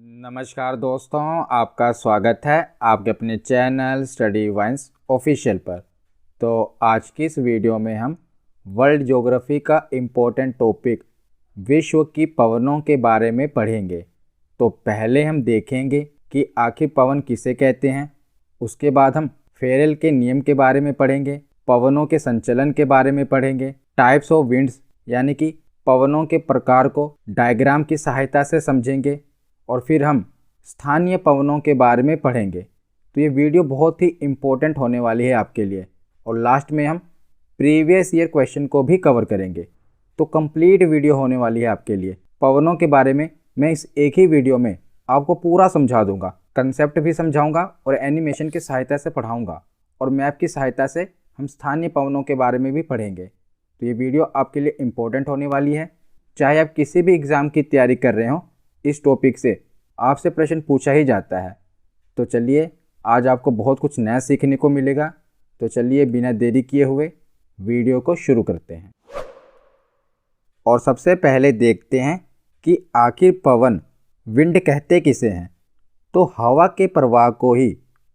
नमस्कार दोस्तों, आपका स्वागत है आपके अपने चैनल स्टडी वाइन्स ऑफिशियल पर। तो आज की इस वीडियो में हम वर्ल्ड ज्योग्राफी का इम्पोर्टेंट टॉपिक विश्व की पवनों के बारे में पढ़ेंगे। तो पहले हम देखेंगे कि आखिर पवन किसे कहते हैं। उसके बाद हम फेरेल के नियम के बारे में पढ़ेंगे, पवनों के संचलन के बारे में पढ़ेंगे, टाइप्स ऑफ विंड्स यानी कि पवनों के प्रकार को डायग्राम की सहायता से समझेंगे और फिर हम स्थानीय पवनों के बारे में पढ़ेंगे। तो ये वीडियो बहुत ही इम्पोर्टेंट होने वाली है आपके लिए। और लास्ट में हम प्रीवियस ईयर क्वेश्चन को भी कवर करेंगे। तो कंप्लीट वीडियो होने वाली है आपके लिए। पवनों के बारे में मैं इस एक ही वीडियो में आपको पूरा समझा दूंगा, कंसेप्ट भी समझाऊंगा और एनिमेशन की सहायता से पढ़ाऊँगा और मैप की सहायता से हम स्थानीय पवनों के बारे में भी पढ़ेंगे। तो ये वीडियो आपके लिए इम्पोर्टेंट होने वाली है। चाहे आप किसी भी एग्ज़ाम की तैयारी कर रहे हो, इस टॉपिक से आपसे प्रश्न पूछा ही जाता है। तो चलिए, आज आपको बहुत कुछ नया सीखने को मिलेगा। तो चलिए बिना देरी किए हुए वीडियो को शुरू करते हैं और सबसे पहले देखते हैं कि आखिर पवन विंड कहते किसे हैं। तो हवा के प्रवाह को ही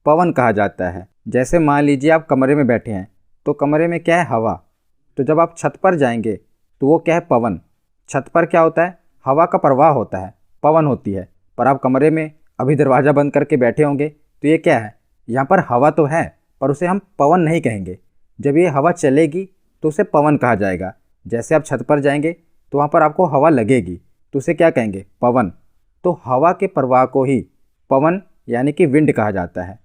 पवन कहा जाता है। जैसे मान लीजिए आप कमरे में बैठे हैं, तो कमरे में क्या है? हवा। तो जब आप छत पर जाएंगे तो वो क्या है? पवन। छत पर क्या होता है? हवा का प्रवाह होता है, पवन होती है। पर आप कमरे में अभी दरवाज़ा बंद करके बैठे होंगे, तो ये क्या है? यहाँ पर हवा तो है, पर उसे हम पवन नहीं कहेंगे। जब ये हवा चलेगी तो उसे पवन कहा जाएगा। जैसे आप छत पर जाएंगे तो वहाँ पर आपको हवा लगेगी, तो उसे क्या कहेंगे? पवन। तो हवा के प्रवाह को ही पवन यानी कि विंड कहा जाता है।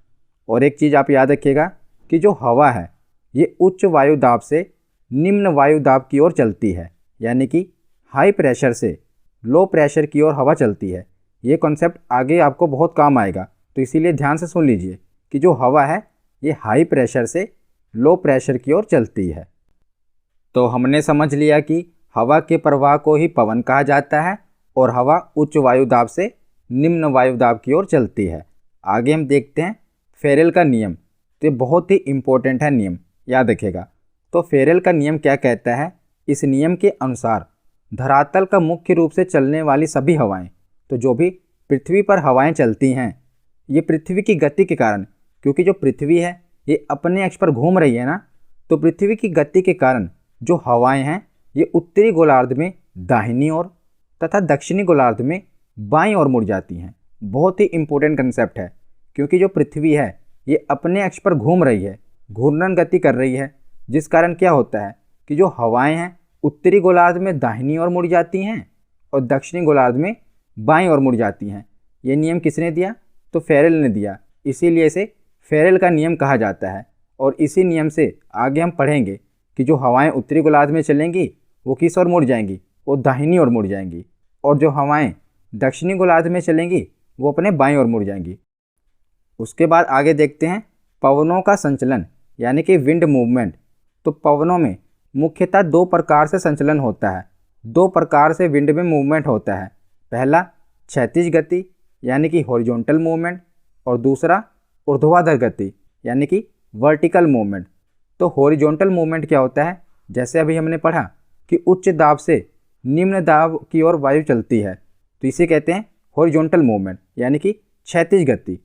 और एक चीज़ आप याद रखिएगा कि जो हवा है ये उच्च वायु दाब से निम्न वायु दाब की ओर चलती है, यानी कि हाई प्रेशर से लो प्रेशर की ओर हवा चलती है। ये कॉन्सेप्ट आगे आपको बहुत काम आएगा, तो इसीलिए ध्यान से सुन लीजिए कि जो हवा है ये हाई प्रेशर से लो प्रेशर की ओर चलती है। तो हमने समझ लिया कि हवा के प्रवाह को ही पवन कहा जाता है और हवा उच्च वायु दाब से निम्न वायु दाब की ओर चलती है। आगे हम देखते हैं फेरेल का नियम। तो ये बहुत ही इम्पोर्टेंट है नियम, याद रखिएगा। तो फेरेल का नियम क्या कहता है? इस नियम के अनुसार धरातल का मुख्य रूप से चलने वाली सभी हवाएं, तो जो भी पृथ्वी पर हवाएं चलती हैं, ये पृथ्वी की गति के कारण, क्योंकि जो पृथ्वी है ये अपने अक्ष पर घूम रही है ना, तो पृथ्वी की गति के कारण जो हवाएं हैं ये उत्तरी गोलार्ध में दाहिनी ओर तथा दक्षिणी गोलार्ध में बाईं ओर मुड़ जाती हैं। बहुत ही इंपॉर्टेंट कंसेप्ट है, क्योंकि जो पृथ्वी है ये अपने अक्ष पर घूम रही है, घूर्णन गति कर रही है, जिस कारण क्या होता है कि जो हवाएँ हैं उत्तरी गोलार्ध में दाहिनी ओर मुड़ जाती हैं और दक्षिणी गोलार्ध में बाईं ओर मुड़ जाती हैं। ये नियम किसने दिया? तो फेरेल ने दिया। इसीलिए इसे फेरेल का नियम कहा जाता है। और इसी नियम से आगे हम पढ़ेंगे कि जो हवाएं उत्तरी गोलार्ध में चलेंगी वो किस ओर मुड़ जाएंगी? वो दाहिनी ओर मुड़ जाएंगी। और जो हवाएं दक्षिणी गोलार्ध में चलेंगी वो अपने बाईं ओर मुड़ जाएंगी। उसके बाद आगे देखते हैं पवनों का संचलन यानी कि विंड मूवमेंट। तो पवनों में मुख्यतः दो प्रकार से संचलन होता है, दो प्रकार से विंड में मूवमेंट होता है। पहला क्षैतिज गति यानी कि हॉरिजॉन्टल मूवमेंट और दूसरा ऊर्ध्वाधर गति यानी कि वर्टिकल मूवमेंट। तो हॉरिजॉन्टल मूवमेंट क्या होता है? जैसे अभी हमने पढ़ा कि उच्च दाब से निम्न दाब की ओर वायु चलती है, तो इसे कहते हैं हॉरिजॉन्टल मूवमेंट यानी कि क्षैतिज गति।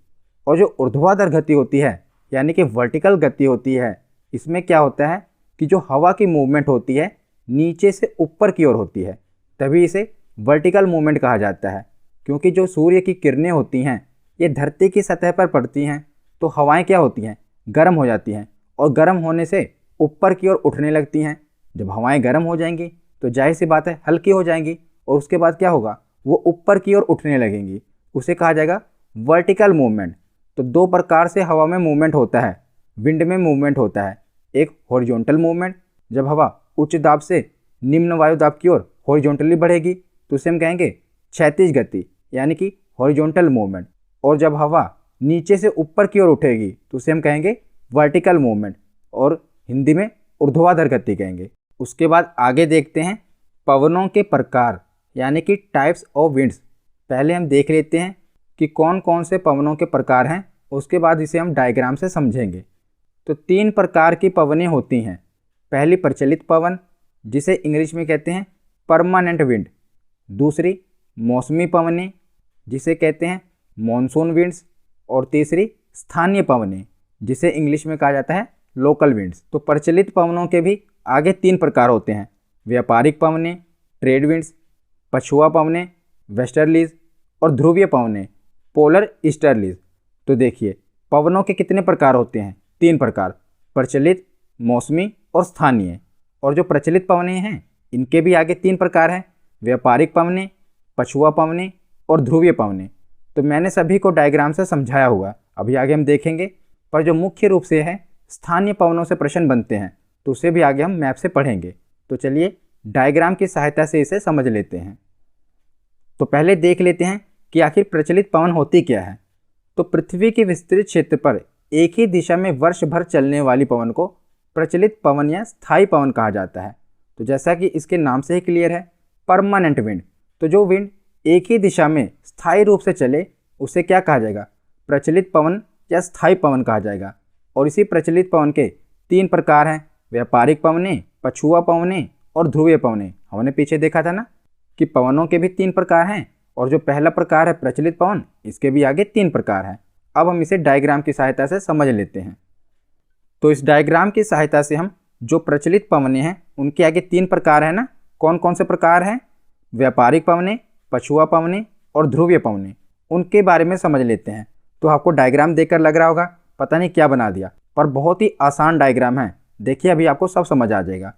और जो ऊर्ध्वाधर गति होती है यानी कि वर्टिकल गति होती है, इसमें क्या होता है कि जो हवा की मूवमेंट होती है नीचे से ऊपर की ओर होती है, तभी इसे वर्टिकल मूवमेंट कहा जाता है। क्योंकि जो सूर्य की किरणें होती हैं ये धरती की सतह पर पड़ती हैं, तो हवाएं क्या होती हैं? गर्म हो जाती हैं और गर्म होने से ऊपर की ओर उठने लगती हैं। जब हवाएं गर्म हो जाएंगी तो जाहिर सी बात है हल्की हो जाएंगी और उसके बाद क्या होगा? वो ऊपर की ओर उठने लगेंगी। उसे कहा जाएगा वर्टिकल मूवमेंट। तो दो प्रकार से हवा में मूवमेंट होता है, विंड में मूवमेंट होता है। एक हॉरिजॉन्टल मूवमेंट, जब हवा उच्च दाब से निम्न वायु दाब की ओर हॉरिजॉन्टली बढ़ेगी तो उसे हम कहेंगे क्षैतिज गति यानी कि हॉरिजॉन्टल मूवमेंट। और जब हवा नीचे से ऊपर की ओर उठेगी तो उसे हम कहेंगे वर्टिकल मूवमेंट और हिंदी में ऊर्ध्वाधर गति कहेंगे। उसके बाद आगे देखते हैं पवनों के प्रकार यानी कि टाइप्स ऑफ विंड्स। पहले हम देख लेते हैं कि कौन कौन से पवनों के प्रकार हैं, उसके बाद इसे हम डायग्राम से समझेंगे। तो तीन प्रकार की पवनें होती हैं। पहली प्रचलित पवन, जिसे इंग्लिश में कहते हैं परमानेंट विंड। दूसरी मौसमी पवनें, जिसे कहते हैं मॉनसून विंड्स, और तीसरी स्थानीय पवनें, जिसे इंग्लिश में कहा जाता है लोकल विंड्स। तो प्रचलित पवनों के भी आगे 3 प्रकार होते हैं, व्यापारिक पवनें, ट्रेड विंड्स, पछुआ पवनें, वेस्टर्लीज, और ध्रुवीय पवनें, पोलर ईस्टर्लीज। तो देखिए पवनों के कितने प्रकार होते हैं, 3 प्रकार, प्रचलित, मौसमी और स्थानीय। और जो प्रचलित पवनें हैं इनके भी आगे 3 प्रकार हैं, व्यापारिक पवनें, पछुआ पवनें और ध्रुवीय पवनें। तो मैंने सभी को डायग्राम से समझाया हुआ, अभी आगे हम देखेंगे। पर जो मुख्य रूप से है स्थानीय पवनों से प्रश्न बनते हैं, तो उसे भी आगे हम मैप से पढ़ेंगे। तो चलिए डायग्राम की सहायता से इसे समझ लेते हैं। तो पहले देख लेते हैं कि आखिर प्रचलित पवन होती क्या है। तो पृथ्वी के विस्तृत क्षेत्र पर एक ही दिशा में वर्ष भर चलने वाली पवन को प्रचलित पवन या स्थायी पवन कहा जाता है। तो जैसा कि इसके नाम से ही क्लियर है, परमानेंट विंड। तो जो विंड एक ही दिशा में स्थायी रूप से चले उसे क्या कहा जाएगा, प्रचलित पवन या स्थायी पवन कहा जाएगा। और इसी प्रचलित पवन के 3 प्रकार हैं, व्यापारिक पवनें, पछुआ पवनें और ध्रुवीय पवनें। हमने पीछे देखा था ना कि पवनों के भी 3 प्रकार हैं, और जो पहला प्रकार है प्रचलित पवन, इसके भी आगे 3 प्रकार हैं। अब हम इसे डायग्राम की सहायता से समझ लेते हैं। तो इस डायग्राम की सहायता से हम जो प्रचलित पवनें हैं उनके आगे 3 प्रकार हैं ना, कौन कौन से प्रकार हैं, व्यापारिक पवनें, पछुआ पवनें और ध्रुवीय पवनें, उनके बारे में समझ लेते हैं। तो आपको डायग्राम देखकर लग रहा होगा पता नहीं क्या बना दिया, पर बहुत ही आसान डायग्राम है। देखिए अभी आपको सब समझ आ जाएगा।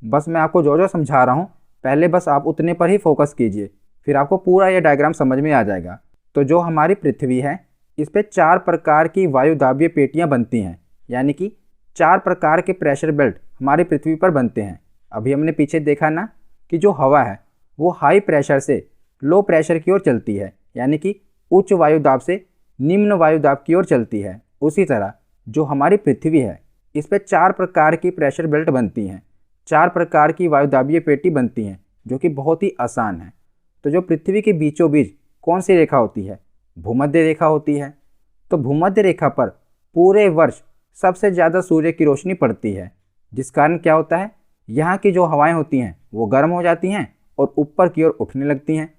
बस मैं आपको जो जो समझा रहा हूँ पहले बस आप उतने पर ही फोकस कीजिए, फिर आपको पूरा ये डायग्राम समझ में आ जाएगा। तो जो हमारी पृथ्वी है इस पर 4 प्रकार की वायुदाबीय पेटियाँ बनती हैं, यानी कि 4 प्रकार के प्रेशर बेल्ट हमारी पृथ्वी पर बनते हैं। अभी हमने पीछे देखा ना कि जो हवा है वो हाई प्रेशर से लो प्रेशर की ओर चलती है, यानी कि उच्च वायुदाब से निम्न वायुदाब की ओर चलती है। उसी तरह जो हमारी पृथ्वी है इस पर 4 प्रकार की प्रेशर बेल्ट बनती हैं, 4 प्रकार की वायुदाबीय पेटी बनती हैं, जो कि बहुत ही आसान है। तो जो पृथ्वी के बीचों बीच कौन सी रेखा होती है, भूमध्य रेखा होती है। तो भूमध्य रेखा पर पूरे वर्ष सबसे ज़्यादा सूर्य की रोशनी पड़ती है, जिस कारण क्या होता है, यहाँ की जो हवाएं होती हैं वो गर्म हो जाती हैं और ऊपर की ओर उठने लगती हैं।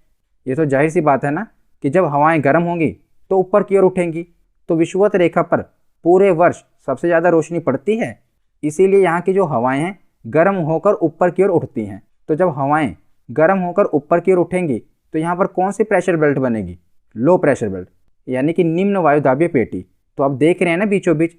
ये तो जाहिर सी बात है ना कि जब हवाएं गर्म होंगी तो ऊपर की ओर उठेंगी। तो विषुवत रेखा पर पूरे वर्ष सबसे ज़्यादा रोशनी पड़ती है, इसीलिए यहाँ की जो हवाएं हैं गर्म होकर ऊपर की ओर उठती हैं। तो जब हवाएं गर्म होकर ऊपर की ओर उठेंगी तो यहाँ पर कौन सी प्रेशर बेल्ट बनेगी, लो प्रेशर बेल्ट, यानी कि निम्न वायुदाबीय पेटी। तो आप देख रहे हैं ना बीचों बीच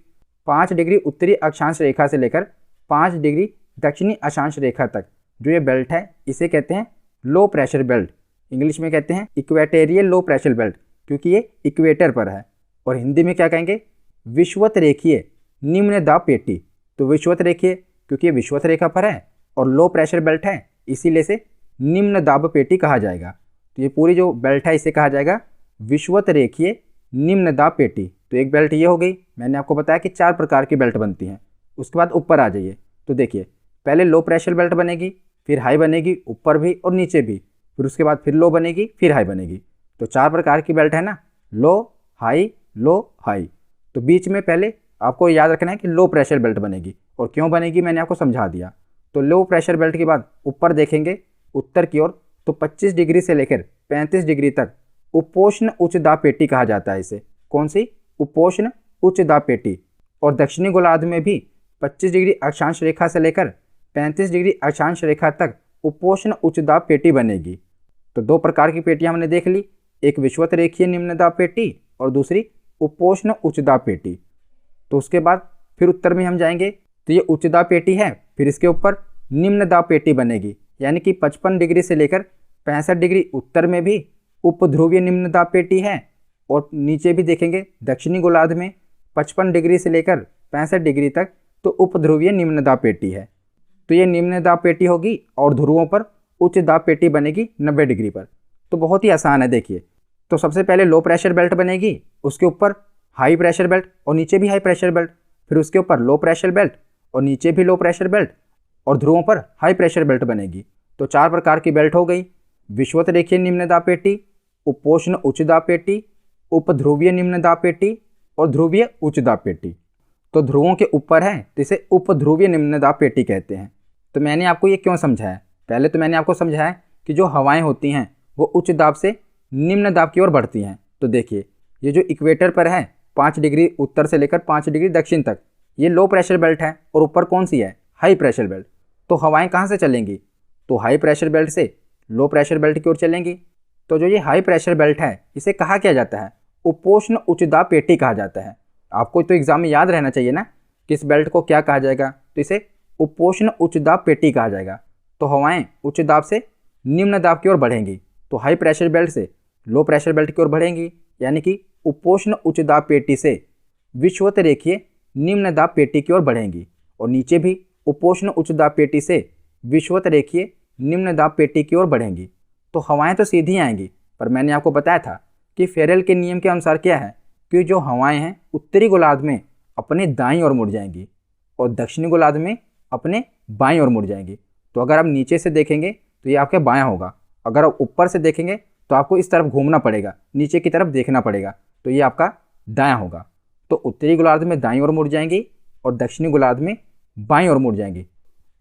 5 डिग्री उत्तरी अक्षांश रेखा से लेकर 5 डिग्री दक्षिणी अक्षांश रेखा तक जो ये बेल्ट है इसे कहते हैं लो प्रेशर बेल्ट। इंग्लिश में कहते हैं इक्वेटेरियल लो प्रेशर बेल्ट, क्योंकि ये इक्वेटर पर है। और हिंदी में क्या कहेंगे, विषुवत रेखीय निम्न दाब पेटी। तो विषुवत रेखीय क्योंकि ये विषुवत रेखा पर है और लो प्रेशर बेल्ट है, इसीलिए से निम्न दाब पेटी कहा जाएगा। तो ये पूरी जो बेल्ट है इसे कहा जाएगा विषुवत रेखीय निम्न दाब पेटी। तो एक बेल्ट ये हो गई, मैंने आपको बताया कि 4 प्रकार की बेल्ट बनती हैं। उसके बाद ऊपर आ जाइए, तो देखिए पहले लो प्रेशर बेल्ट बनेगी, फिर हाई बनेगी, ऊपर भी और नीचे भी, फिर उसके बाद फिर लो बनेगी, फिर हाई बनेगी। तो 4 प्रकार की बेल्ट है ना, लो हाई लो हाई। तो बीच में पहले आपको याद रखना है कि लो प्रेशर बेल्ट बनेगी, और क्यों बनेगी मैंने आपको समझा दिया। तो लो प्रेशर बेल्ट के बाद ऊपर देखेंगे उत्तर की ओर, तो 25 डिग्री से लेकर 35 डिग्री तक उपोष्ण उच्च दाब पेटी कहा जाता है इसे। कौन सी, उपोष्ण उच्च दाब पेटी। और दक्षिणी गोलार्ध में भी 25 डिग्री अक्षांश रेखा से लेकर 35 डिग्री अक्षांश रेखा तक उपोष्ण उच्च दाब पेटी बनेगी। तो 2 प्रकार की पेटियां हमने देख ली, एक विषुवत रेखीय निम्न दाब पेटी और दूसरी उपोष्ण उच्च दाब पेटी। तो उसके बाद फिर उत्तर में हम जाएंगे, तो ये उच्च दाब पेटी है, फिर इसके ऊपर निम्न दाब पेटी बनेगी, यानी कि 55 डिग्री से लेकर 65 डिग्री उत्तर में भी उपध्रुवीय निम्न दाब पेटी है, और नीचे भी देखेंगे दक्षिणी गोलार्ध में 55 डिग्री से लेकर 65 डिग्री तक तो उपध्रुवीय निम्न दाब पेटी है। तो ये निम्न दाब पेटी होगी और ध्रुवों पर उच्च दाब पेटी बनेगी 90 डिग्री पर। तो बहुत ही आसान है, देखिए। तो सबसे पहले लो प्रेशर बेल्ट बनेगी, उसके ऊपर हाई प्रेशर बेल्ट और नीचे भी हाई प्रेशर बेल्ट, फिर उसके ऊपर लो प्रेशर बेल्ट और नीचे भी लो प्रेशर बेल्ट, और ध्रुवों पर हाई प्रेशर बेल्ट बनेगी। तो 4 प्रकार की बेल्ट हो गई, विषुवत रेखीय निम्न दाब पेटी, उपोष्ण उच्च दाब पेटी, उपध्रुवीय निम्न दाब पेटी और ध्रुवीय उच्च दाब पेटी। तो ध्रुवों के ऊपर है तो इसे उपध्रुवीय निम्न दाब पेटी कहते हैं। तो मैंने आपको ये क्यों समझाया, पहले तो मैंने आपको समझाया कि जो हवाएं होती हैं वो उच्च दाब से निम्न दाब की ओर बढ़ती हैं। तो देखिए ये जो इक्वेटर पर है 5 डिग्री उत्तर से लेकर 5 डिग्री दक्षिण तक, ये लो प्रेशर बेल्ट है और ऊपर कौन सी है, हाई प्रेशर बेल्ट। तो हवाएं कहाँ से चलेंगी, तो हाई प्रेशर बेल्ट से लो प्रेशर बेल्ट की ओर चलेंगी। तो जो ये हाई प्रेशर बेल्ट है इसे कहा क्या जाता है, उपोष्ण उच्च दाब पेटी कहा जाता है। आपको तो एग्जाम में याद रहना चाहिए ना कि इस बेल्ट को क्या कहा जाएगा, तो इसे उपोष्ण उच्च दाब पेटी कहा जाएगा। तो हवाएं उच्च दाब से निम्न दाब की ओर बढ़ेंगी, तो हाई प्रेशर बेल्ट से लो प्रेशर बेल्ट की ओर बढ़ेंगी, यानी कि उपोष्ण उच्च दाब पेटी से विषुवत रेखीय निम्न दाब पेटी की ओर बढ़ेंगी, और नीचे भी उपोष्ण उच्च दाब पेटी से विषुवत रेखीय निम्न दाब पेटी की ओर बढ़ेंगी। तो हवाएं तो सीधी आएंगी, पर मैंने आपको बताया था कि फेरेल के नियम के अनुसार क्या है कि जो हवाएं हैं उत्तरी गोलार्ध में अपने दाईं ओर मुड़ जाएंगी और दक्षिणी गोलार्ध में अपने बाईं ओर मुड़ जाएंगी। तो अगर आप नीचे से देखेंगे तो ये आपके बायां होगा, अगर आप ऊपर से देखेंगे तो आपको इस तरफ घूमना पड़ेगा, नीचे की तरफ देखना पड़ेगा, तो ये आपका दायां होगा। तो उत्तरी गोलार्ध में दाईं ओर मुड़ जाएंगी और दक्षिणी गोलार्ध में बाईं ओर मुड़ जाएंगी।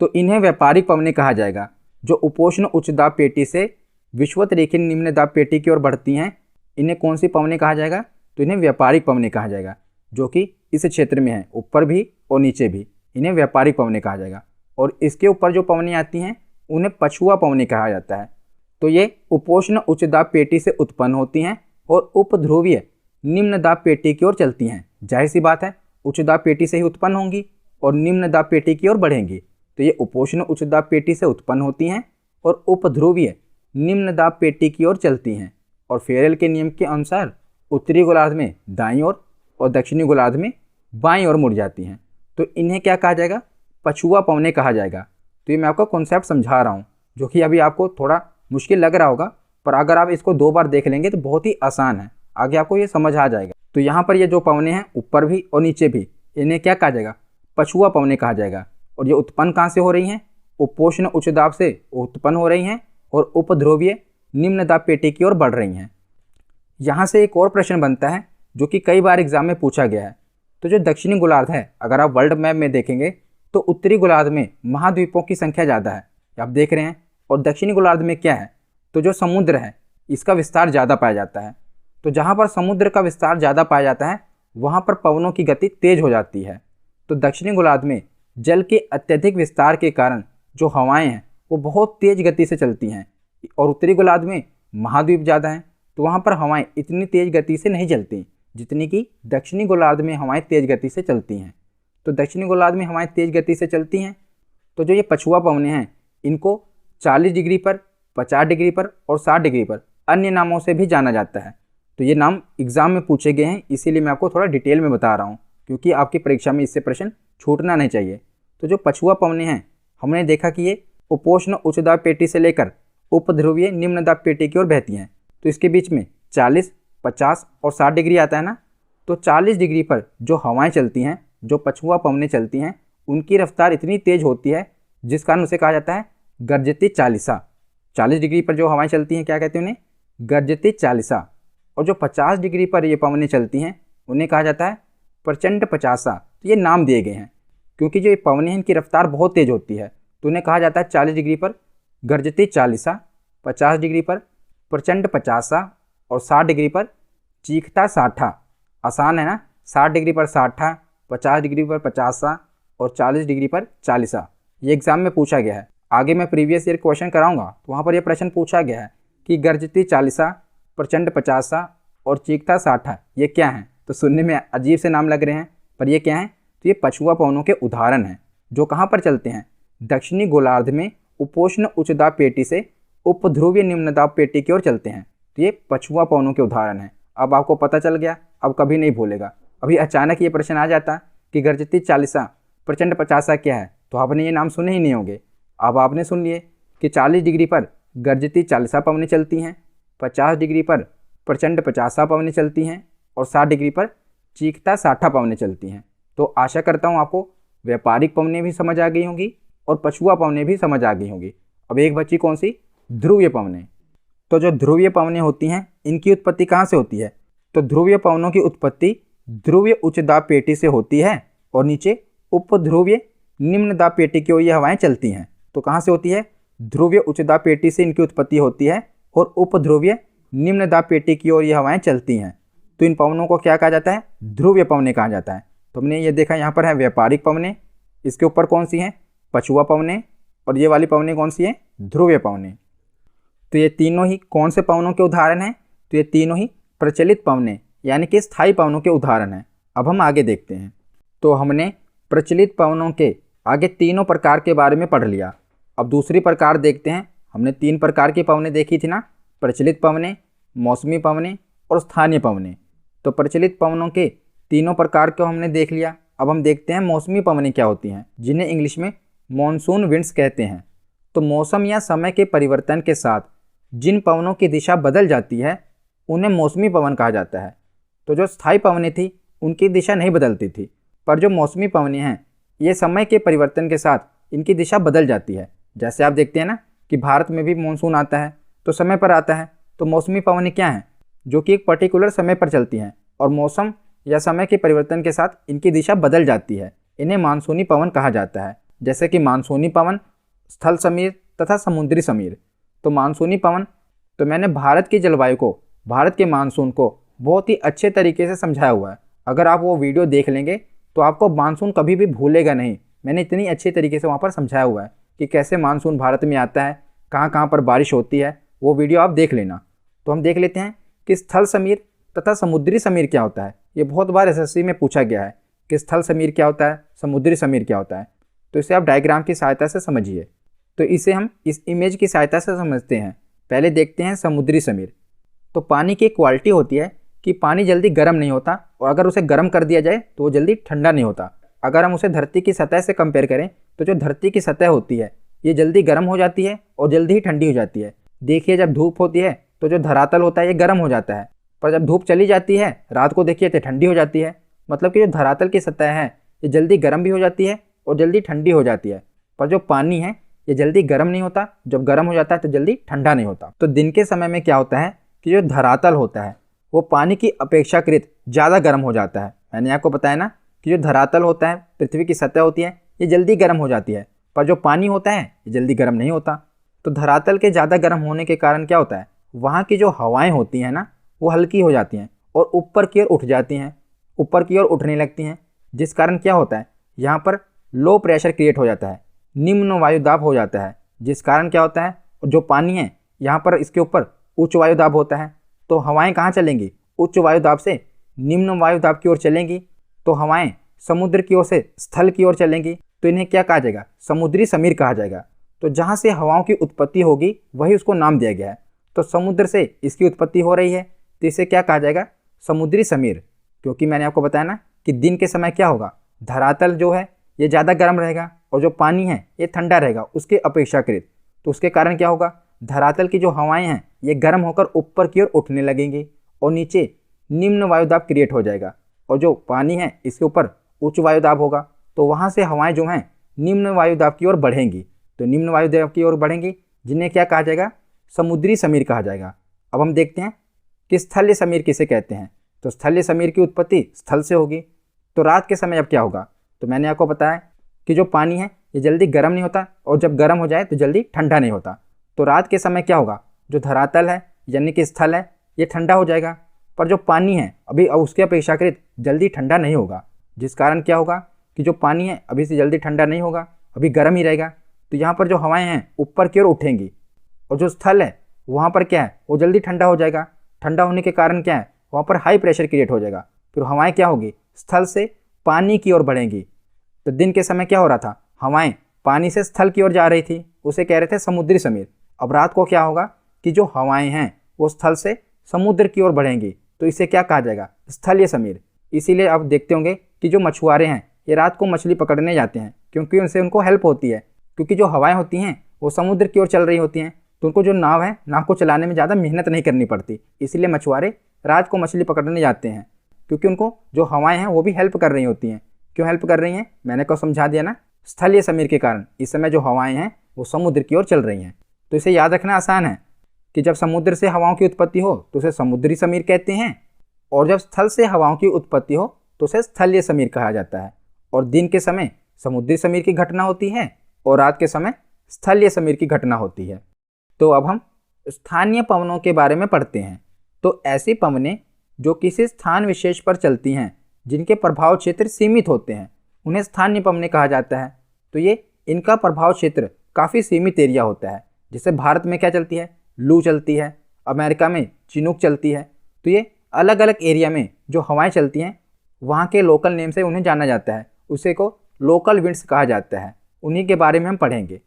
तो इन्हें व्यापारिक पवनें कहा जाएगा। जो उपोष्ण उच्च दाब पेटी से विषुवत रेखीय निम्न दाब पेटी की ओर बढ़ती हैं, इन्हें कौन सी पवनें कहा जाएगा, तो इन्हें व्यापारिक पवनें कहा जाएगा। जो कि इस क्षेत्र में है, ऊपर भी और नीचे भी, इन्हें व्यापारिक पवनें कहा जाएगा। और इसके ऊपर जो पवनें आती हैं उन्हें पछुआ पवनें कहा जाता है। तो ये उपोष्ण उच्च दाब पेटी से उत्पन्न होती हैं और उपध्रुवीय निम्न दाब पेटी की ओर चलती हैं। जाहिर सी बात है उच्च दाब पेटी से ही उत्पन्न होंगी और निम्न दाब पेटी की ओर बढ़ेंगी। तो ये उपोष्ण उच्च दाब पेटी से उत्पन्न होती हैं और उपध्रुवीय निम्न दाब पेटी की ओर चलती हैं, और फेरेल के नियम के अनुसार उत्तरी गोलार्ध में दाईं ओर और दक्षिणी गोलार्ध में बाईं ओर मुड़ जाती हैं। तो इन्हें क्या कहा जाएगा, पछुआ पवनें कहा जाएगा। तो ये मैं आपको कॉन्सेप्ट समझा रहा हूँ, जो कि अभी आपको थोड़ा मुश्किल लग रहा होगा, पर अगर आप इसको 2 बार देख लेंगे तो बहुत ही आसान है, आगे आपको ये समझ आ जाएगा। तो यहाँ पर ये जो पवनें हैं ऊपर भी और नीचे भी, इन्हें क्या कहा जाएगा, पछुआ पवनें कहा जाएगा। और ये उत्पन्न कहाँ से हो रही हैं, उपोष्ण उच्च दाब से उत्पन्न हो रही हैं और उपध्रुवीय निम्न दाब पेटी की ओर बढ़ रही हैं। यहाँ से एक और प्रश्न बनता है जो कि कई बार एग्जाम में पूछा गया है। तो जो दक्षिणी गोलार्ध है, अगर आप वर्ल्ड मैप में देखेंगे तो उत्तरी गोलार्ध में महाद्वीपों की संख्या ज़्यादा है, आप देख रहे हैं, और दक्षिणी गोलार्ध में क्या है, तो जो समुद्र है इसका विस्तार ज़्यादा पाया जाता है। तो जहाँ पर समुद्र का विस्तार ज़्यादा पाया जाता है वहाँ पर पवनों की गति तेज हो जाती है। तो दक्षिणी गोलार्ध में जल के अत्यधिक विस्तार के कारण जो हवाएं हैं वो बहुत तेज गति से चलती हैं, और उत्तरी गोलार्ध में महाद्वीप ज़्यादा हैं तो वहाँ पर हवाएं इतनी तेज गति से नहीं चलती जितनी कि दक्षिणी गोलार्ध में हवाएं तेज गति से चलती हैं। तो दक्षिणी गोलार्ध में हवाएं तेज गति से चलती हैं। तो जो ये पछुआ पवनें हैं इनको 40 डिग्री पर, 50 डिग्री पर और 60 डिग्री पर अन्य नामों से भी जाना जाता है। तो ये नाम एग्जाम में पूछे गए हैं, इसीलिए मैं आपको थोड़ा डिटेल में बता रहा हूँ, क्योंकि आपकी परीक्षा में इससे प्रश्न छूटना नहीं चाहिए। तो जो पछुआ पवनें हैं हमने देखा कि ये उपोष्ण उच्च दाब पेटी से लेकर उपध्रुवीय निम्न दाब पेटी की ओर बहती हैं। तो इसके बीच में 40, 50 और 60 डिग्री आता है ना। तो 40 डिग्री पर जो हवाएं चलती हैं, जो पछुआ पवनें चलती हैं, उनकी रफ्तार इतनी तेज होती है जिस कारण उसे कहा जाता है गर्जती चालिसा। 40 डिग्री पर जो हवाएं चलती हैं क्या कहते हैं उन्हें, गर्जती चालिसा। और जो 50 डिग्री पर ये पवनें चलती हैं उन्हें कहा जाता है प्रचंड पचासा। तो ये नाम दिए गए हैं क्योंकि जो ये पवनें हैं इनकी रफ्तार बहुत तेज होती है, तो उन्हें कहा जाता है 40 डिग्री पर गर्जती चालिसा, 50 डिग्री पर प्रचंड पचासा और 60 डिग्री पर चीखता साठा। आसान है ना, 60 डिग्री पर साठा, 50 डिग्री पर पचासा और 40 डिग्री पर चालिसा। ये एग्जाम में पूछा गया है। आगे मैं प्रीवियस ईयर क्वेश्चन कराऊंगा तो वहाँ पर यह प्रश्न पूछा गया है कि गर्जती चालिसा, प्रचंड पचासा और चीखता साठा ये क्या हैं। तो सुनने में अजीब से नाम लग रहे हैं, पर ये क्या हैं, तो ये पछुआ पवनों के उदाहरण हैं जो कहाँ पर चलते हैं, दक्षिणी गोलार्ध में उपोष्ण उच्च दाब पेटी से उपध्रुवीय निम्न दाब पेटी की ओर चलते हैं। तो ये पछुआ पवनों के उदाहरण हैं। अब आपको पता चल गया, अब कभी नहीं भूलेगा। अभी अचानक ये प्रश्न आ जाता कि गर्जती चालिसा, प्रचंड पचासा क्या है, तो आपने ये नाम सुने ही नहीं होंगे। अब आपने सुन लिए कि 40 डिग्री पर गर्जती चालिसा पवनें चलती हैं, 50 डिग्री पर प्रचंड पचासा पवनें चलती हैं और 60 डिग्री पर चीखता साठा पवनें चलती हैं। तो आशा करता हूँ आपको व्यापारिक पवनें भी समझ आ गई होंगी और पछुआ पवनें भी समझ आ गई होंगी। अब एक बची कौन सी, ध्रुवीय पवनें। तो जो ध्रुवीय पवनें होती हैं इनकी उत्पत्ति कहाँ से होती है, तो ध्रुवीय पवनों की उत्पत्ति ध्रुवीय उच्च दाब पेटी से होती है और नीचे उपध्रुवीय निम्न दाब पेटी की ओर ये हवाएं चलती हैं। तो कहाँ से होती है, ध्रुवीय उच्च दाब पेटी से इनकी उत्पत्ति होती है और उपध्रुवीय निम्न दाब पेटी की ओर ये हवाएं चलती हैं, तो इन पवनों को क्या कहा जाता है? ध्रुवीय पवनें कहा जाता है। तो हमने ये देखा यहाँ पर है व्यापारिक पवनें, इसके ऊपर कौन सी हैं? पछुआ पवनें, और ये वाली पवनें कौन सी हैं? ध्रुवीय पवनें। तो ये तीनों ही कौन से पवनों के उदाहरण हैं? तो ये तीनों ही प्रचलित पवनें यानी कि स्थायी पवनों के उदाहरण हैं। अब हम आगे देखते हैं। तो हमने प्रचलित पवनों के आगे तीनों प्रकार के बारे में पढ़ लिया। अब दूसरी प्रकार देखते हैं। हमने 3 प्रकार की पवनें देखी थी ना, प्रचलित पवनें, मौसमी पवनें और स्थानीय पवनें। तो प्रचलित पवनों के तीनों प्रकार को हमने देख लिया। अब हम देखते हैं मौसमी पवनें क्या होती हैं, जिन्हें इंग्लिश में मॉनसून विंड्स कहते हैं। तो मौसम या समय के परिवर्तन के साथ जिन पवनों की दिशा बदल जाती है उन्हें मौसमी पवन कहा जाता है। तो जो स्थायी पवनें थी उनकी दिशा नहीं बदलती थी, पर जो मौसमी पवनें हैं ये समय के परिवर्तन के साथ इनकी दिशा बदल जाती है। जैसे आप देखते हैं ना कि भारत में भी मानसून आता है तो समय पर आता है। तो मौसमी पवनें क्या हैं? जो कि एक पर्टिकुलर समय पर चलती हैं और मौसम या समय के परिवर्तन के साथ इनकी दिशा बदल जाती है। इन्हें मानसूनी पवन कहा जाता है, जैसे कि मानसूनी पवन, स्थल समीर तथा समुद्री समीर। तो मानसूनी पवन, तो मैंने भारत की जलवायु को, भारत के मानसून को बहुत ही अच्छे तरीके से समझाया हुआ है। अगर आप वो वीडियो देख लेंगे तो आपको मानसून कभी भी भूलेगा नहीं। मैंने इतनी अच्छे तरीके से वहाँ पर समझाया हुआ है कि कैसे मानसून भारत में आता है, कहाँ कहाँ पर बारिश होती है, वो वीडियो आप देख लेना। तो हम देख लेते हैं कि स्थल समीर तथा समुद्री समीर क्या होता है। ये बहुत बार एसएससी में पूछा गया है कि स्थल समीर क्या होता है, समुद्री समीर क्या होता है। तो इसे आप डायग्राम की सहायता से समझिए। तो इसे हम इस इमेज की सहायता से समझते हैं। पहले देखते हैं समुद्री समीर। तो पानी की क्वालिटी होती है कि पानी जल्दी गर्म नहीं होता, और अगर उसे गर्म कर दिया जाए तो वो जल्दी ठंडा नहीं होता। अगर हम उसे धरती की सतह से कंपेयर करें तो जो धरती की सतह होती है ये जल्दी गर्म हो जाती है और जल्दी ही ठंडी हो जाती है। देखिए जब धूप होती है तो जो धरातल होता है ये गर्म हो जाता है, पर जब धूप चली जाती है रात को देखिए तो ठंडी हो जाती है। मतलब कि जो धरातल की सतह है ये जल्दी गर्म भी हो जाती है और जल्दी ठंडी हो जाती है, पर जो पानी है ये जल्दी गर्म नहीं होता, जब गर्म हो जाता है तो जल्दी ठंडा नहीं होता। तो दिन के समय में क्या होता है कि जो धरातल होता है वो पानी की अपेक्षाकृत ज़्यादा गर्म हो जाता है। मैंने आपको बताया ना कि जो धरातल होता है, पृथ्वी की सतह होती है, ये जल्दी गर्म हो जाती है, पर जो पानी होता है ये जल्दी गर्म नहीं होता। तो धरातल के ज़्यादा गर्म होने के कारण क्या होता है, वहाँ की जो हवाएं होती हैं ना वो हल्की हो जाती हैं और ऊपर की ओर उठ जाती हैं, ऊपर की ओर उठने लगती हैं, जिस कारण क्या होता है यहाँ पर लो प्रेशर क्रिएट हो जाता है, निम्न वायुदाब हो जाता है। जिस कारण क्या होता है जो पानी है यहाँ पर इसके ऊपर उच्च वायुदाब होता है। तो हवाएं कहाँ चलेंगी? उच्च वायुदाब से निम्न वायुदाब की ओर चलेंगी। तो हवाएं समुद्र की ओर से स्थल की ओर चलेंगी, तो इन्हें क्या कहा जाएगा? समुद्री समीर कहा जाएगा। तो जहाँ से हवाओं की उत्पत्ति होगी वही उसको नाम दिया गया है। तो समुद्र से इसकी उत्पत्ति हो रही है तो इसे क्या कहा जाएगा? समुद्री समीर। क्योंकि मैंने आपको बताया ना कि दिन के समय क्या होगा, धरातल जो है ये ज़्यादा गर्म रहेगा और जो पानी है ये ठंडा रहेगा उसके अपेक्षाकृत। तो उसके कारण क्या होगा, धरातल की जो हवाएं हैं ये गर्म होकर ऊपर की ओर उठने लगेंगी और नीचे निम्न वायुदाब क्रिएट हो जाएगा, और जो पानी है इसके ऊपर उच्च वायुदाब होगा। तो वहाँ से हवाएं जो हैं निम्न वायुदाब की ओर बढ़ेंगी। तो निम्न वायुदाब की ओर बढ़ेंगी जिन्हें क्या कहा जाएगा? समुद्री समीर कहा जाएगा। अब हम देखते हैं कि स्थल्य समीर किसे कहते हैं। तो स्थल्य समीर की उत्पत्ति स्थल से होगी। तो रात के समय अब क्या होगा, तो मैंने आपको बताया कि जो पानी है ये जल्दी गर्म नहीं होता और जब गर्म हो जाए तो जल्दी ठंडा नहीं होता। तो रात के समय क्या होगा, जो धरातल है यानी कि स्थल है ये ठंडा हो जाएगा, पर जो पानी है अभी उसके अपेक्षाकृत जल्दी ठंडा नहीं होगा। जिस कारण क्या होगा कि जो पानी है अभी से जल्दी ठंडा नहीं होगा, अभी गर्म ही रहेगा। तो यहाँ पर जो हवाएं हैं ऊपर की ओर उठेंगी और जो स्थल है वहाँ पर क्या है वो जल्दी ठंडा हो जाएगा। ठंडा होने के कारण क्या है, वहाँ पर हाई प्रेशर क्रिएट हो जाएगा। फिर हवाएं क्या होगी, स्थल से पानी की ओर बढ़ेंगी। तो दिन के समय क्या हो रहा था, हवाएं पानी से स्थल की ओर जा रही थी, उसे कह रहे थे समुद्री समीर। अब रात को क्या होगा कि जो हवाएं हैं वो स्थल से समुद्र की ओर बढ़ेंगी, तो इसे क्या कहा जाएगा, स्थलीय समीर। इसीलिए आप देखते होंगे कि जो मछुआरे हैं ये रात को मछली पकड़ने जाते हैं, क्योंकि उनसे उनको हेल्प होती है। क्योंकि जो हवाएं होती हैं वो समुद्र की ओर चल रही होती हैं, तो उनको जो नाव है, नाव को चलाने में ज़्यादा मेहनत नहीं करनी पड़ती। इसीलिए मछुआरे रात को मछली पकड़ने जाते हैं, क्योंकि उनको जो हवाएं हैं वो भी हेल्प कर रही होती हैं। क्यों हेल्प कर रही हैं, मैंने को समझा दिया ना, स्थलीय समीर के कारण इस समय जो हवाएं हैं वो समुद्र की ओर चल रही हैं। तो इसे याद रखना आसान है कि जब समुद्र से हवाओं की उत्पत्ति हो तो उसे समुद्री समीर कहते हैं, और जब स्थल से हवाओं की उत्पत्ति हो तो उसे स्थलीय समीर कहा जाता है। और दिन के समय समुद्री समीर की घटना होती है और रात के समय स्थलीय समीर की घटना होती है। तो अब हम स्थानीय पवनों के बारे में पढ़ते हैं। तो ऐसी पवनें जो किसी स्थान विशेष पर चलती हैं, जिनके प्रभाव क्षेत्र सीमित होते हैं, उन्हें स्थानीय पवनें कहा जाता है। तो ये इनका प्रभाव क्षेत्र काफ़ी सीमित एरिया होता है। जैसे भारत में क्या चलती है, लू चलती है, अमेरिका में चिनूक चलती है। तो ये अलग अलग एरिया में जो हवाएं चलती हैं, वहाँ के लोकल नेम से उन्हें जाना जाता है, उसे को लोकल विंड्स कहा जाता है। उन्हीं के बारे में हम पढ़ेंगे।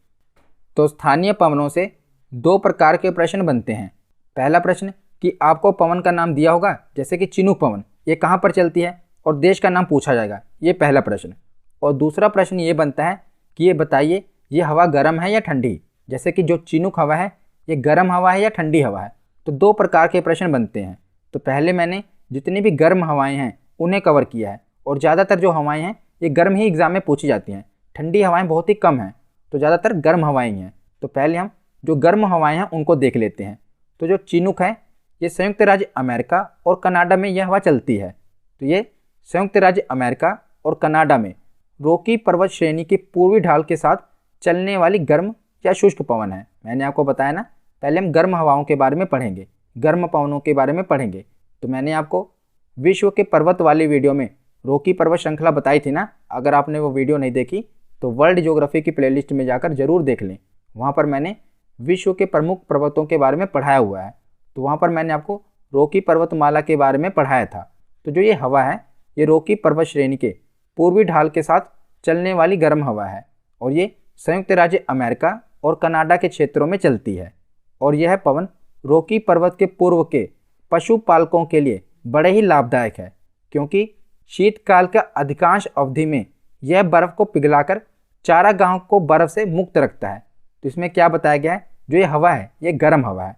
तो स्थानीय पवनों से दो प्रकार के प्रश्न बनते हैं। पहला प्रश्न कि आपको पवन का नाम दिया होगा, जैसे कि चिनूक पवन, ये कहाँ पर चलती है, और देश का नाम पूछा जाएगा, ये पहला प्रश्न। और दूसरा प्रश्न ये बनता है कि ये बताइए ये हवा गर्म है या ठंडी, जैसे कि जो चिनूक हवा है ये गर्म हवा है या ठंडी हवा है। तो दो प्रकार के प्रश्न बनते हैं। तो पहले मैंने जितनी भी गर्म हवाएं हैं उन्हें कवर किया है, और ज़्यादातर जो हवाएं हैं ये गर्म ही एग्जाम में पूछी जाती हैं। ठंडी हवाएं बहुत ही कम हैं, तो ज़्यादातर गर्म हवाएं हैं। तो पहले हम जो गर्म हवाएं हैं उनको देख लेते हैं। तो जो चिनूक है ये संयुक्त राज्य अमेरिका और कनाडा में यह हवा चलती है। तो ये संयुक्त राज्य अमेरिका और कनाडा में रॉकी पर्वत श्रेणी की पूर्वी ढाल के साथ चलने वाली गर्म या शुष्क पवन है। मैंने आपको बताया ना, पहले हम गर्म हवाओं के बारे में पढ़ेंगे, गर्म पवनों के बारे में पढ़ेंगे। तो मैंने आपको विश्व के पर्वत वाली वीडियो में रॉकी पर्वत श्रृंखला बताई थी ना। अगर आपने वो वीडियो नहीं देखी तो वर्ल्ड ज्योग्राफी की प्लेलिस्ट में जाकर जरूर देख लें। वहाँ पर मैंने विश्व के प्रमुख पर्वतों के बारे में पढ़ाया हुआ है। तो वहाँ पर मैंने आपको रॉकी पर्वतमाला के बारे में पढ़ाया था। तो जो ये हवा है ये रॉकी पर्वत श्रेणी के पूर्वी ढाल के साथ चलने वाली गर्म हवा है, और ये संयुक्त राज्य अमेरिका और कनाडा के क्षेत्रों में चलती है। और यह पवन रॉकी पर्वत के पूर्व के पशुपालकों के लिए बड़े ही लाभदायक है, क्योंकि शीतकाल का अधिकांश अवधि में यह बर्फ़ को पिघलाकर चारागाहों को बर्फ़ से मुक्त रखता है। तो इसमें क्या बताया गया है, जो ये हवा है ये गर्म हवा है।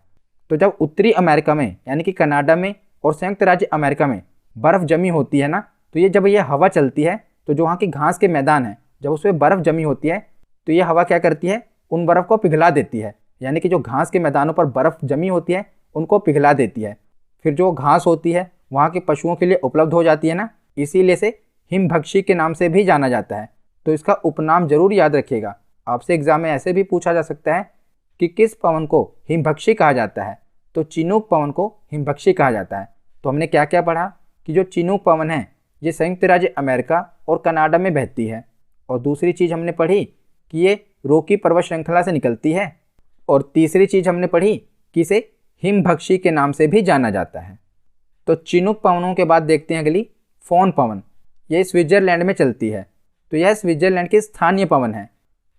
तो जब उत्तरी अमेरिका में यानी कि कनाडा में और संयुक्त राज्य अमेरिका में बर्फ़ जमी होती है ना, तो ये जब ये हवा चलती है तो जो वहाँ की घास के मैदान है, जब उसमें बर्फ़ जमी होती है तो ये हवा क्या करती है, उन बर्फ़ को पिघला देती है। यानी कि जो घास के मैदानों पर बर्फ़ जमी होती है उनको पिघला देती है। फिर जो घास होती है वहाँ के पशुओं के लिए उपलब्ध हो जाती है ना, इसीलिए से हिमभक्षी के नाम से भी जाना जाता है। तो इसका उपनाम जरूर याद रखिएगा। आपसे एग्जाम में ऐसे भी पूछा जा सकता है कि किस पवन को हिमभक्षी कहा जाता है, तो चिनूक पवन को हिमभक्षी कहा जाता है। तो हमने क्या क्या पढ़ा कि जो चिनूक पवन है ये संयुक्त राज्य अमेरिका और कनाडा में बहती है। और दूसरी चीज़ हमने पढ़ी कि ये रॉकी पर्वत श्रृंखला से निकलती है। और तीसरी चीज़ हमने पढ़ी कि इसे हिमभक्षी के नाम से भी जाना जाता है। तो चिनूक पवनों के बाद देखते हैं अगली फोन पवन। ये स्विट्जरलैंड में चलती है। तो यह स्विट्जरलैंड की स्थानीय पवन है।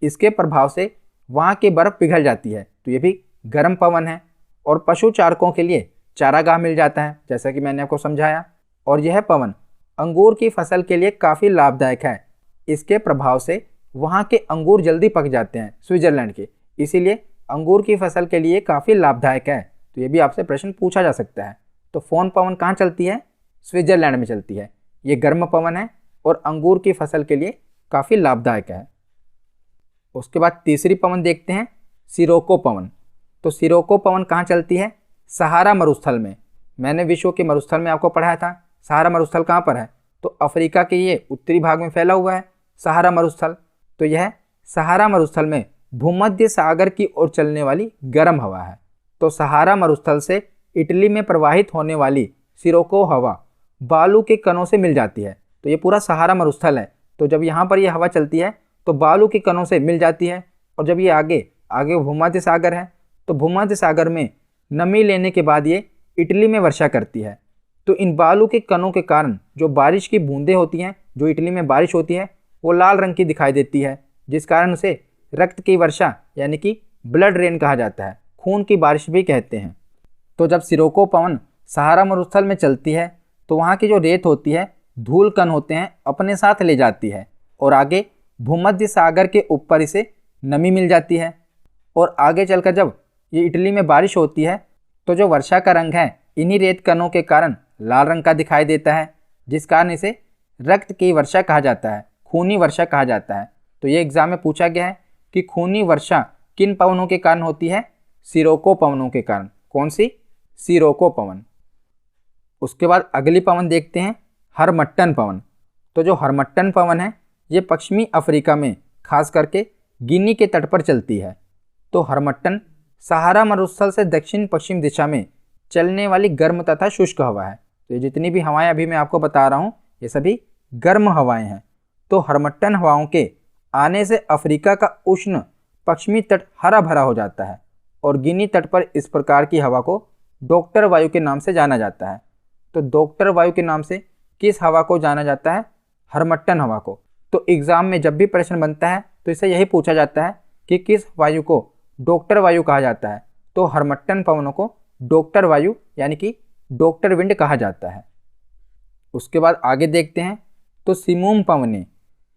इसके प्रभाव से वहाँ की बर्फ़ पिघल जाती है। तो ये भी गर्म पवन है, और पशु चारकों के लिए चारागाह मिल जाता है, जैसा कि मैंने आपको समझाया। और यह पवन अंगूर की फसल के लिए काफ़ी लाभदायक है। इसके प्रभाव से वहाँ के अंगूर जल्दी पक जाते हैं स्विट्जरलैंड के, इसीलिए अंगूर की फसल के लिए काफ़ी लाभदायक है। तो ये भी आपसे प्रश्न पूछा जा सकता है। तो फोन पवन कहाँ चलती है, स्विट्जरलैंड में चलती है। ये गर्म पवन है और अंगूर की फसल के लिए काफ़ी लाभदायक है। उसके बाद तीसरी पवन देखते हैं, सिरोको पवन। तो सिरोको पवन कहाँ चलती है, सहारा मरुस्थल में। मैंने विश्व के मरुस्थल में आपको पढ़ाया था। सहारा मरुस्थल कहाँ पर है, तो अफ्रीका के ये उत्तरी भाग में फैला हुआ है सहारा मरुस्थल। तो यह सहारा मरुस्थल में भूमध्य सागर की ओर चलने वाली गर्म हवा है। तो सहारा मरुस्थल से इटली में प्रवाहित होने वाली सिरोको हवा बालू के कणों से मिल जाती है। तो ये पूरा सहारा मरुस्थल है। तो जब यहाँ पर यह हवा चलती है तो बालू के कणों से मिल जाती है, और जब ये आगे आगे भूमध्य सागर है तो भूमध्य सागर में नमी लेने के बाद ये इटली में वर्षा करती है। तो इन बालू के कणों के कारण जो बारिश की बूंदें होती हैं, जो इटली में बारिश होती है, वो लाल रंग की दिखाई देती है, जिस कारण उसे रक्त की वर्षा यानी कि ब्लड रेन कहा जाता है, खून की बारिश भी कहते हैं। तो जब सिरोको पवन सहारा मरुस्थल में चलती है तो वहाँ की जो रेत होती है, धूल कण होते हैं, अपने साथ ले जाती है, और आगे भूमध्य सागर के ऊपर इसे नमी मिल जाती है। और आगे चलकर जब ये इटली में बारिश होती है तो जो वर्षा का रंग है इन्हीं रेत कणों के कारण लाल रंग का दिखाई देता है, जिस कारण इसे रक्त की वर्षा कहा जाता है, खूनी वर्षा कहा जाता है। तो ये एग्जाम में पूछा गया है कि खूनी वर्षा किन पवनों के कारण होती है, सिरोको पवनों के कारण। कौन सी, सिरोको पवन। उसके बाद अगली पवन देखते हैं, हरमट्टन पवन। तो जो हरमट्टन पवन है ये पश्चिमी अफ्रीका में खास करके गिनी के तट पर चलती है। तो हरमट्टन सहारा मरुस्थल से दक्षिण पश्चिम दिशा में चलने वाली गर्म तथा शुष्क हवा है। तो ये जितनी भी हवाएं अभी मैं आपको बता रहा हूँ ये सभी गर्म हवाएं हैं। तो हरमट्टन हवाओं के आने से अफ्रीका का उष्ण पश्चिमी तट हरा भरा हो जाता है और गिनी तट पर इस प्रकार की हवा को डॉक्टर वायु के नाम से जाना जाता है। तो डॉक्टर वायु के नाम से किस हवा को जाना जाता है? हरमट्टन हवा को। तो एग्जाम में जब भी प्रश्न बनता है तो इससे यही पूछा जाता है कि किस वायु को डॉक्टर वायु कहा जाता है। तो हरमट्टन पवनों को डॉक्टर वायु यानी कि डॉक्टर विंड कहा जाता है। उसके बाद आगे देखते हैं तो सिमूम पवनें।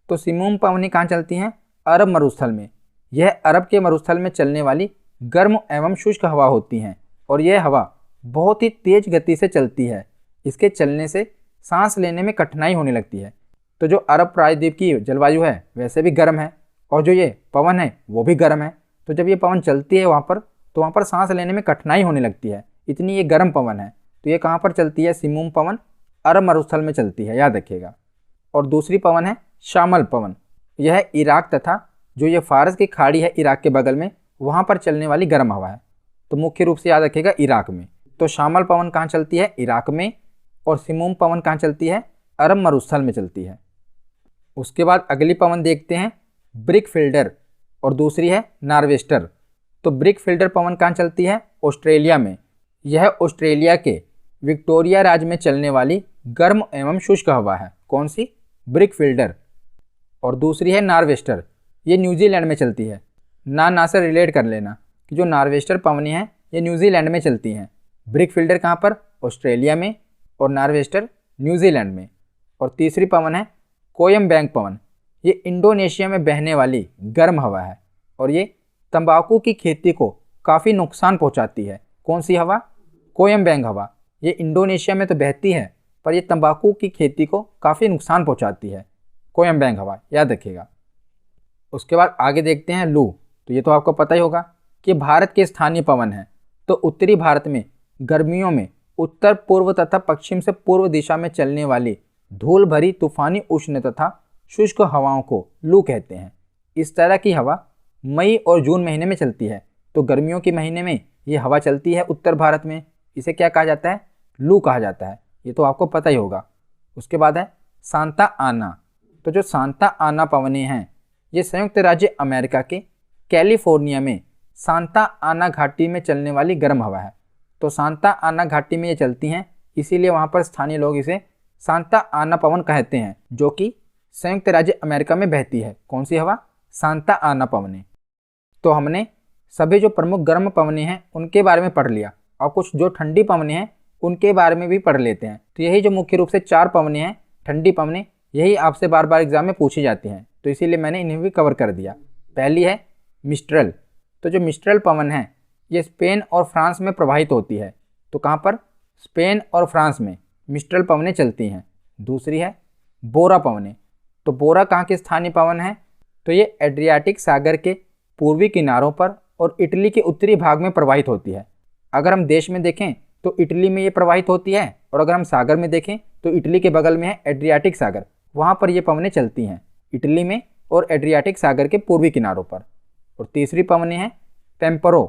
तो सिमूम पवनें कहाँ चलती हैं? अरब मरुस्थल में। यह अरब के मरुस्थल में चलने वाली गर्म एवं शुष्क हवा होती हैं और यह हवा बहुत ही तेज गति से चलती है। इसके चलने से सांस लेने में कठिनाई होने लगती है। तो जो अरब प्रायद्वीप की जलवायु है वैसे भी गर्म है और जो ये पवन है वो भी गर्म है। तो जब ये पवन चलती है वहाँ पर तो वहाँ पर सांस लेने में कठिनाई होने लगती है, इतनी ये गर्म पवन है। तो ये कहाँ पर चलती है? सिमूम पवन अरब मरुस्थल में चलती है, याद रखिएगा। और दूसरी पवन है शामल पवन। यह इराक तथा जो ये फारस की खाड़ी है इराक के बगल में वहाँ पर चलने वाली गर्म हवा है। तो मुख्य रूप से याद रखिएगा इराक में। तो शामल पवन कहाँ चलती है? इराक में। और सिमूम पवन कहाँ चलती है? अरब मरुस्थल में चलती है। उसके बाद अगली पवन देखते हैं ब्रिक फिल्डर और दूसरी है नार्वेस्टर। तो ब्रिक फिल्डर पवन कहाँ चलती है? ऑस्ट्रेलिया में। यह ऑस्ट्रेलिया के विक्टोरिया राज्य में चलने वाली गर्म एवं शुष्क हवा है। कौन सी? Brick fielder. और दूसरी है नार्वेस्टर, ये न्यूजीलैंड में चलती है। ना से रिलेट कर लेना कि जो नार्वेस्टर पवनें हैं ये न्यूजीलैंड में चलती हैं। ब्रिक फिल्डर कहाँ पर? ऑस्ट्रेलिया में। और नार्वेस्टर न्यूजीलैंड में। और तीसरी पवन है कोयम्बैंग पवन। ये इंडोनेशिया में बहने वाली गर्म हवा है और ये तंबाकू की खेती को काफ़ी नुकसान पहुंचाती है। कौन सी हवा? कोयम्बैंग हवा। ये इंडोनेशिया में तो बहती है पर ये तंबाकू की खेती को काफ़ी नुकसान पहुंचाती है, कोयम्बैंग हवा, याद रखिएगा। उसके बाद आगे देखते हैं लू। तो ये तो आपको पता ही होगा कि भारत के स्थानीय पवन है। तो उत्तरी भारत में गर्मियों में उत्तर पूर्व तथा पश्चिम से पूर्व दिशा में चलने वाली धूल भरी तूफानी उष्ण तथा शुष्क हवाओं को लू कहते हैं। इस तरह की हवा मई और जून महीने में चलती है। तो गर्मियों के महीने में ये हवा चलती है उत्तर भारत में, इसे क्या कहा जाता है? लू कहा जाता है। ये तो आपको पता ही होगा। उसके बाद है सांता आना। तो जो सांता आना पवनें हैं ये संयुक्त राज्य अमेरिका के कैलिफोर्निया में सांता आना घाटी में चलने वाली गर्म हवा है। तो सांता आना घाटी में ये चलती हैं, इसीलिए वहाँ पर स्थानीय लोग इसे सांता आना पवन कहते हैं, जो कि संयुक्त राज्य अमेरिका में बहती है। कौन सी हवा? सांता आना पवनें। तो हमने सभी जो प्रमुख गर्म पवनें हैं उनके बारे में पढ़ लिया और कुछ जो ठंडी पवनें हैं उनके बारे में भी पढ़ लेते हैं। तो यही जो मुख्य रूप से 4 पवनें हैं ठंडी पवनें, यही आपसे बार बार एग्जाम में पूछी जाती हैं, तो इसीलिए मैंने इन्हें भी कवर कर दिया। पहली है मिस्ट्रल। तो जो मिस्ट्रल पवन है ये स्पेन और फ्रांस में प्रवाहित होती है। तो कहाँ पर? स्पेन और फ्रांस में मिस्ट्रल पवनें चलती हैं। दूसरी है बोरा पवनें। तो बोरा कहाँ के स्थानीय पवन है? तो ये एड्रियाटिक सागर के पूर्वी किनारों पर और इटली के उत्तरी भाग में प्रवाहित होती है। अगर हम देश में देखें तो इटली में ये प्रवाहित होती है और अगर हम सागर में देखें तो इटली के बगल में है एड्रियाटिक सागर, वहाँ पर ये पवनें चलती हैं, इटली में और एड्रियाटिक सागर के पूर्वी किनारों पर। और तीसरी पवनें हैं पेम्परो।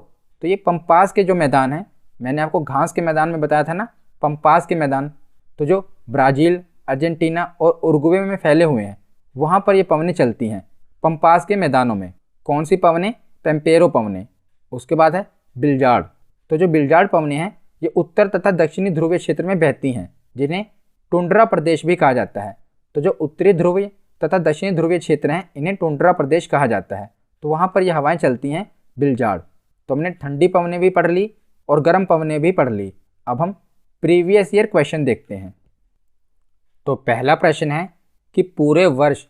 तो ये पंपास के जो मैदान हैं, मैंने आपको घास के मैदान में बताया था ना, पंपास के मैदान, तो जो ब्राज़ील, अर्जेंटीना और उरुग्वे में फैले हुए हैं वहाँ पर ये पवनें चलती हैं, पंपास के मैदानों में। कौन सी पवनें? पेम्पेरो पवनें। उसके बाद है बिल्जार्ड। तो जो बिल्जार्ड पवनें हैं ये उत्तर तथा दक्षिणी ध्रुवीय क्षेत्र में बहती हैं, जिन्हें टुंड्रा प्रदेश भी कहा जाता है। तो जो उत्तरी ध्रुवीय तथा दक्षिणी ध्रुवीय क्षेत्र हैं इन्हें टुंड्रा प्रदेश कहा जाता है। तो वहाँ पर ये हवाएं चलती हैं बिल्जार्ड। तो हमने ठंडी पवनें भी पढ़ ली और गर्म पवनें भी पढ़ ली। अब हम प्रीवियस ईयर क्वेश्चन देखते हैं। तो पहला प्रश्न है कि पूरे वर्ष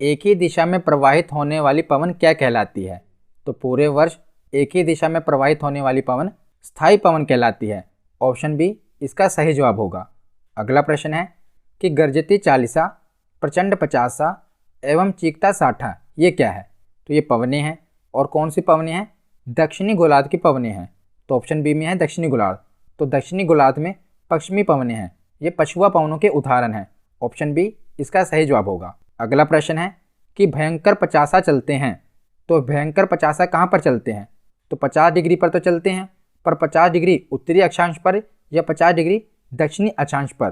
एक ही दिशा में प्रवाहित होने वाली पवन क्या कहलाती है? तो पूरे वर्ष एक ही दिशा में प्रवाहित होने वाली पवन स्थायी पवन कहलाती है। ऑप्शन बी इसका सही जवाब होगा। अगला प्रश्न है कि गर्जती 40, प्रचंड 50 एवं चीखता 60 ये क्या है? तो ये पवनें हैं। और कौन सी पवनें हैं? दक्षिणी गोलार्ध की पवनें हैं। तो ऑप्शन बी में है दक्षिणी गोलार्ध। तो दक्षिणी गोलार्ध में पश्चिमी पवनें हैं, ये पछुआ पवनों के उदाहरण हैं। ऑप्शन बी इसका सही जवाब होगा। अगला प्रश्न है कि भयंकर 50 चलते हैं। तो भयंकर 50 कहाँ पर चलते हैं? तो 50 डिग्री पर तो चलते हैं, पर 50 डिग्री उत्तरी अक्षांश पर या 50 डिग्री दक्षिणी अक्षांश पर।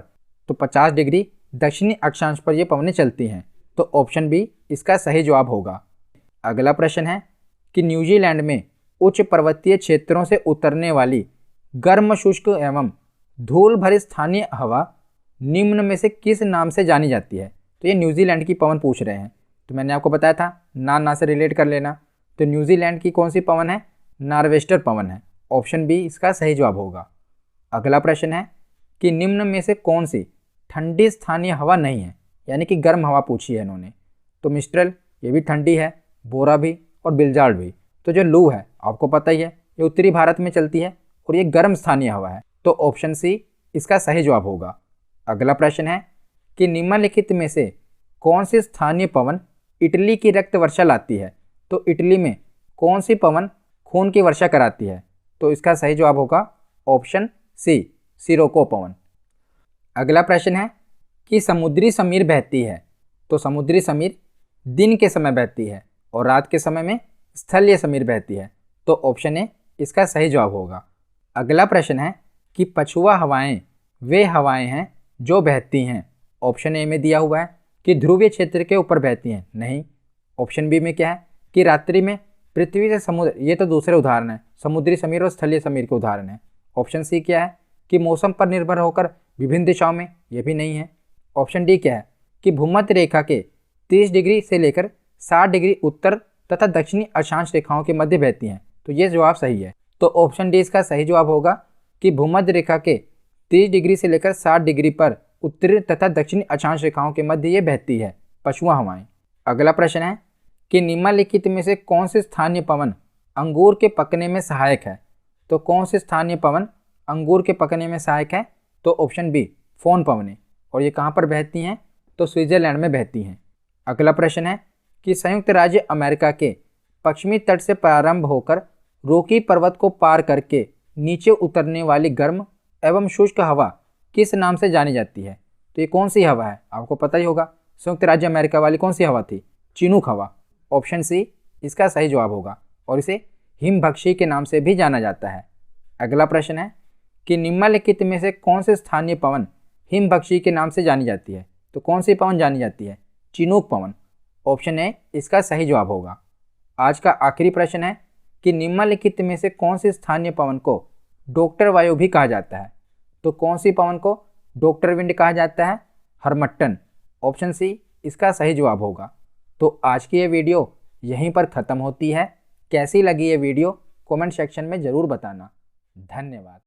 तो 50 डिग्री दक्षिणी अक्षांश पर ये पवनें चलती हैं। तो ऑप्शन बी इसका सही जवाब होगा। अगला प्रश्न है कि न्यूजीलैंड में उच्च पर्वतीय क्षेत्रों से उतरने वाली गर्म शुष्क एवं धूल भरी स्थानीय हवा निम्न में से किस नाम से जानी जाती है। तो ये न्यूजीलैंड की पवन पूछ रहे हैं। तो मैंने आपको बताया था ना से रिलेट कर लेना। तो न्यूजीलैंड की कौन सी पवन है? नॉर्वेस्टर पवन है। ऑप्शन बी इसका सही जवाब होगा। अगला प्रश्न है कि निम्न में से कौन सी ठंडी स्थानीय हवा नहीं है, यानी कि गर्म हवा पूछी है इन्होंने। तो मिस्ट्रल ये भी ठंडी है, बोरा भी और बिलजार्ड भी। तो जो लू है आपको पता ही है, ये उत्तरी भारत में चलती है और ये गर्म स्थानीय हवा है। तो ऑप्शन सी इसका सही जवाब होगा। अगला प्रश्न है कि निम्नलिखित में से कौन सी स्थानीय पवन इटली की रक्त वर्षा लाती है। तो इटली में कौन सी पवन खून की वर्षा कराती है। तो इसका सही जवाब होगा ऑप्शन सी, सिरोको पवन। अगला प्रश्न है कि समुद्री समीर बहती है। तो समुद्री समीर दिन के समय बहती है और रात के समय में स्थलीय समीर बहती है। तो ऑप्शन ए इसका सही जवाब होगा। अगला प्रश्न है कि पछुआ हवाएं वे हवाएं हैं जो बहती हैं। ऑप्शन ए में दिया हुआ है कि ध्रुवीय क्षेत्र के ऊपर बहती हैं, नहीं। ऑप्शन बी में क्या है कि रात्रि में पृथ्वी से समुद्र, ये तो दूसरे उदाहरण है, समुद्री समीर और स्थलीय समीर के उदाहरण है। ऑप्शन सी क्या है कि मौसम पर निर्भर होकर विभिन्न दिशाओं में, ये भी नहीं है। ऑप्शन डी क्या है कि भूमध्य रेखा के 30 डिग्री से लेकर 60 डिग्री उत्तर तथा दक्षिणी अक्षांश रेखाओं के मध्य बहती हैं। तो ये जवाब सही है। तो ऑप्शन डी इसका सही जवाब होगा कि भूमध्य रेखा के 30 डिग्री से लेकर 60 डिग्री पर उत्तरी तथा दक्षिणी अक्षांश रेखाओं के मध्य ये बहती है पछुआ हवाएं। अगला प्रश्न है कि निम्नलिखित में से कौन सी स्थानीय पवन अंगूर के पकने में सहायक है। तो कौन सी स्थानीय पवन अंगूर के पकने में सहायक है। तो ऑप्शन बी फोन पवनें। और ये कहाँ पर बहती हैं? तो स्विट्जरलैंड में बहती हैं। अगला प्रश्न है कि संयुक्त राज्य अमेरिका के पश्चिमी तट से प्रारंभ होकर रॉकी पर्वत को पार करके नीचे उतरने वाली गर्म एवं शुष्क हवा किस नाम से जानी जाती है। तो ये कौन सी हवा है? आपको पता ही होगा, संयुक्त राज्य अमेरिका वाली कौन सी हवा थी? चिनूक हवा। ऑप्शन सी इसका सही जवाब होगा और इसे हिमभक्षी के नाम से भी जाना जाता है। अगला प्रश्न है कि निम्नलिखित में से कौन से स्थानीय पवन हिमभक्षी के नाम से जानी जाती है। तो कौन सी पवन जानी जाती है? Chinook Pawan. ऑप्शन ए इसका सही जवाब होगा। आज का आखिरी प्रश्न है कि निम्नलिखित में से कौन सी स्थानीय पवन को डॉक्टर वायु भी कहा जाता है। तो कौन सी पवन को डॉक्टर विंड कहा जाता है? हरमट्टन। ऑप्शन सी इसका सही जवाब होगा। तो आज की ये वीडियो यहीं पर ख़त्म होती है। कैसी लगी ये वीडियो कमेंट सेक्शन में ज़रूर बताना। धन्यवाद।